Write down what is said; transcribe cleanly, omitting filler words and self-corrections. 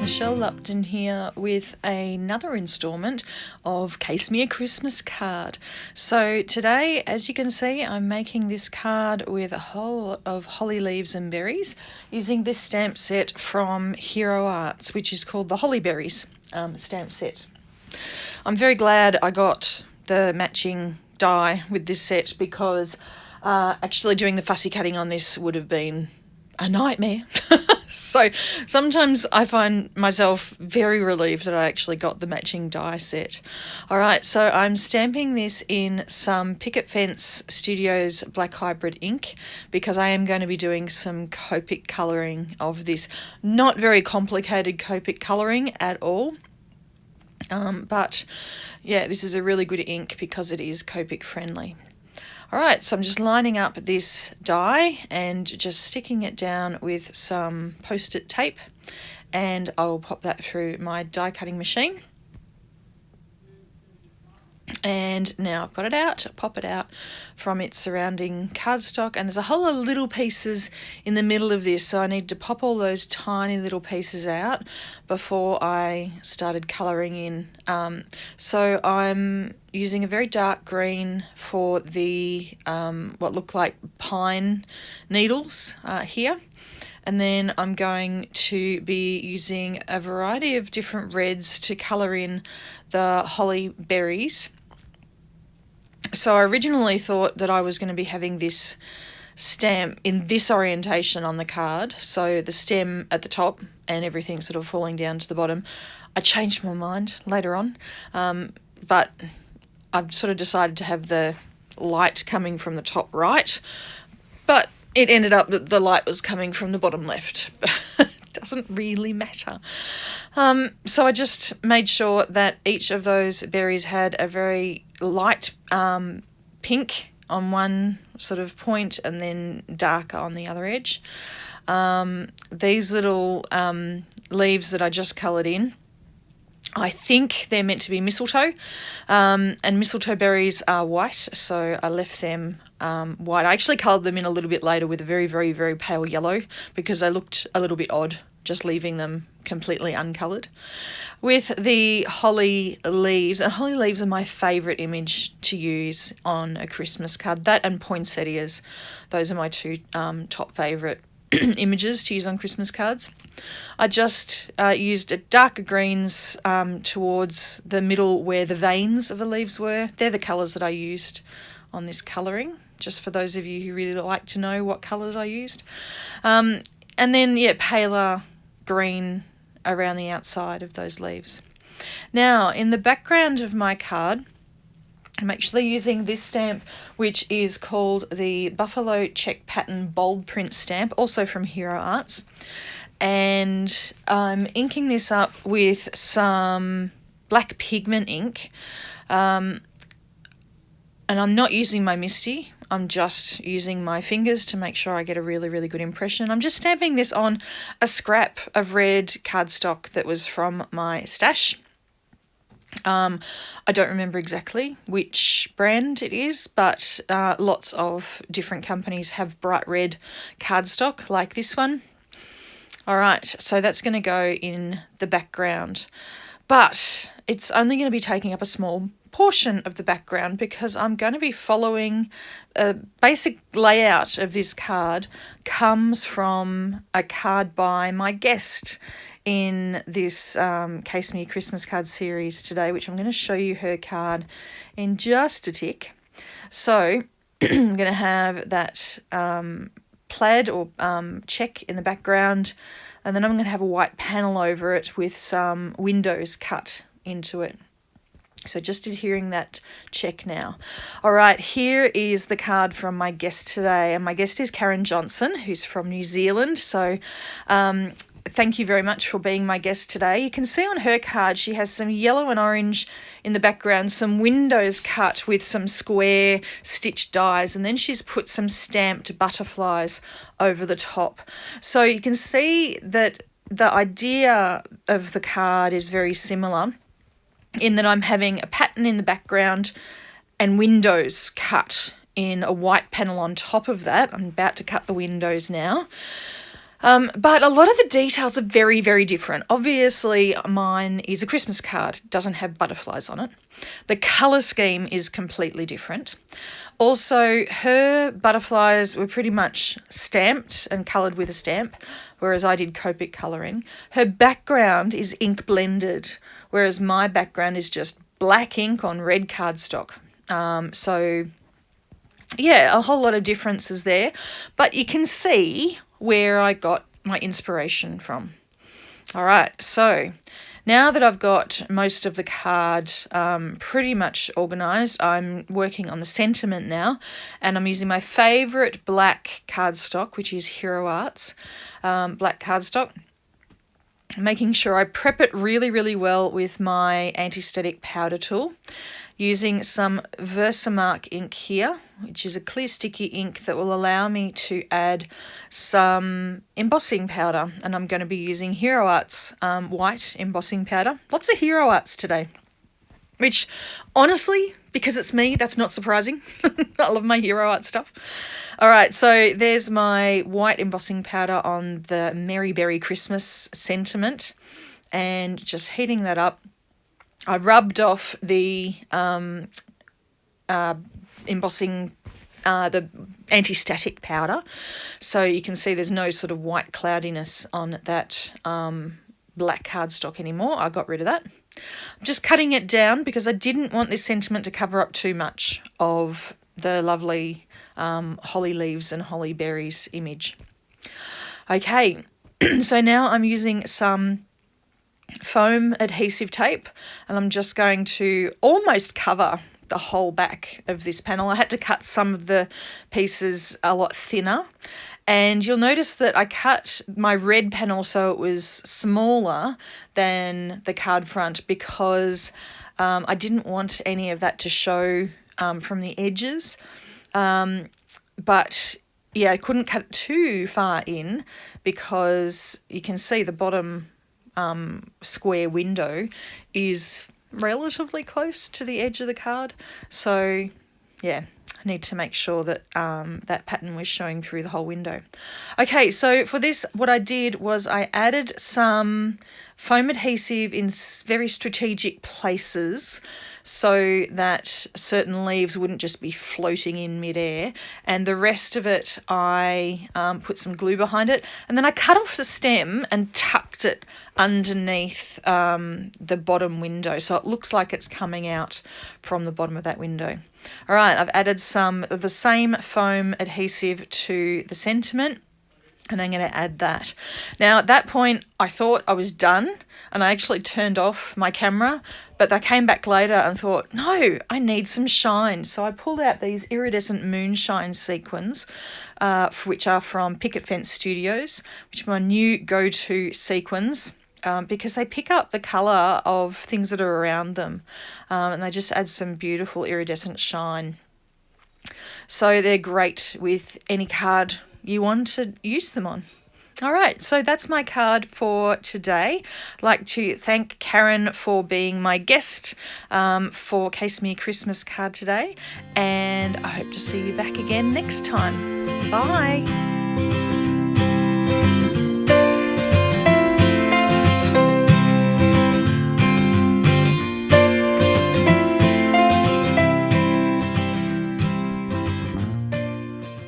Michelle Lupton here with another instalment of Case Me a Christmas Card. So today, as you can see, I'm making this card with a whole lot of holly leaves and berries using this stamp set from Hero Arts, which is called the Holly Berries stamp set. I'm very glad I got the matching die with this set because actually doing the fussy cutting on this would have been a nightmare. So sometimes I find myself very relieved that I actually got the matching die set. All right, so I'm stamping this in some Picket Fence Studios Black Hybrid ink because I am going to be doing some Copic colouring of this. Not very complicated Copic colouring at all. But yeah, this is a really good ink because it is Copic friendly. All right, so I'm just lining up this die and just sticking it down with some post-it tape, and I will pop that through my die cutting machine. And now I've got it out, pop it out from its surrounding cardstock, and there's a whole lot of little pieces in the middle of this, so I need to pop all those tiny little pieces out before I started colouring in. So I'm using a very dark green for the what look like pine needles here. And then I'm going to be using a variety of different reds to colour in the holly berries. So I originally thought that I was going to be having this stamp in this orientation on the card, so the stem at the top and everything sort of falling down to the bottom. I changed my mind later on, but I've sort of decided to have the light coming from the top right, but it ended up that the light was coming from the bottom left. Doesn't really matter. So I just made sure that each of those berries had a very light pink on one sort of point and then darker on the other edge. These little leaves that I just coloured in, I think they're meant to be mistletoe, and mistletoe berries are white, so I left them white. I actually coloured them in a little bit later with a very, very, very pale yellow because they looked a little bit odd just leaving them completely uncoloured. With the holly leaves, and holly leaves are my favourite image to use on a Christmas card. That and poinsettias, those are my two top favourite images to use on Christmas cards. I just used darker greens towards the middle where the veins of the leaves were. They're the colours that I used on this colouring, just for those of you who really like to know what colours I used. And then, yeah, paler green around the outside of those leaves. Now, in the background of my card, I'm actually using this stamp, which is called the Buffalo Check Pattern Bold Print stamp, also from Hero Arts. And I'm inking this up with some black pigment ink. And I'm not using my Misty. I'm just using my fingers to make sure I get a really, really good impression. I'm just stamping this on a scrap of red cardstock that was from my stash. I don't remember exactly which brand it is, but lots of different companies have bright red cardstock like this one. All right, so that's going to go in the background, but it's only going to be taking up a small portion of the background because I'm going to be following a basic layout of this card comes from a card by my guest in this Case Me a Christmas Card series today, which I'm going to show you her card in just a tick. So I'm going to have that plaid or check in the background, and then I'm going to have a white panel over it with some windows cut into it. So just adhering that check now. All right, here is the card from my guest today. And my guest is Karren Johnson, who's from New Zealand. So thank you very much for being my guest today. You can see on her card she has some yellow and orange in the background, some windows cut with some square stitched dies, and then she's put some stamped butterflies over the top. So you can see that the idea of the card is very similar, in that I'm having a pattern in the background and windows cut in a white panel on top of that. I'm about to cut the windows now. But a lot of the details are very, very different. Obviously, mine is a Christmas card. It doesn't have butterflies on it. The colour scheme is completely different. Also, her butterflies were pretty much stamped and coloured with a stamp, whereas I did Copic colouring. Her background is ink blended, whereas my background is just black ink on red cardstock. So, yeah, a whole lot of differences there. But you can see where I got my inspiration from. All right, so now that I've got most of the card pretty much organised, I'm working on the sentiment now, and I'm using my favourite black cardstock, which is Hero Arts black cardstock. Making sure I prep it really, really well with my anti-static powder tool, using some Versamark ink here, which is a clear sticky ink that will allow me to add some embossing powder, and I'm going to be using Hero Arts white embossing powder. Lots of Hero Arts today, which honestly, because it's me, that's not surprising. I love my Hero Arts stuff. All right, so there's my white embossing powder on the Merry Berry Christmas sentiment, and just heating that up. I rubbed off the embossing, the anti-static powder, so you can see there's no sort of white cloudiness on that black cardstock anymore. I got rid of that. I'm just cutting it down because I didn't want this sentiment to cover up too much of the lovely holly leaves and holly berries image. Okay, so now I'm using some foam adhesive tape, and I'm just going to almost cover the whole back of this panel. I had to cut some of the pieces a lot thinner, and you'll notice that I cut my red panel so it was smaller than the card front because I didn't want any of that to show from the edges. But yeah, I couldn't cut it too far in because you can see the bottom square window is relatively close to the edge of the card. So yeah, I need to make sure that that pattern was showing through the whole window. Okay, so for this, what I did was I added some foam adhesive in very strategic places so that certain leaves wouldn't just be floating in midair, and the rest of it I put some glue behind it, and then I cut off the stem and tucked it underneath the bottom window so it looks like it's coming out from the bottom of that window. All right, I've added some of the same foam adhesive to the sentiment, and I'm going to add that. Now, at that point, I thought I was done, and I actually turned off my camera, but I came back later and thought, no, I need some shine. So I pulled out these iridescent moonshine sequins, which are from Picket Fence Studios, which are my new go-to sequins. Because they pick up the colour of things that are around them, and they just add some beautiful iridescent shine. So they're great with any card you want to use them on. All right, so that's my card for today. I'd like to thank Karren for being my guest for Case Me a Christmas card today, and I hope to see you back again next time. Bye.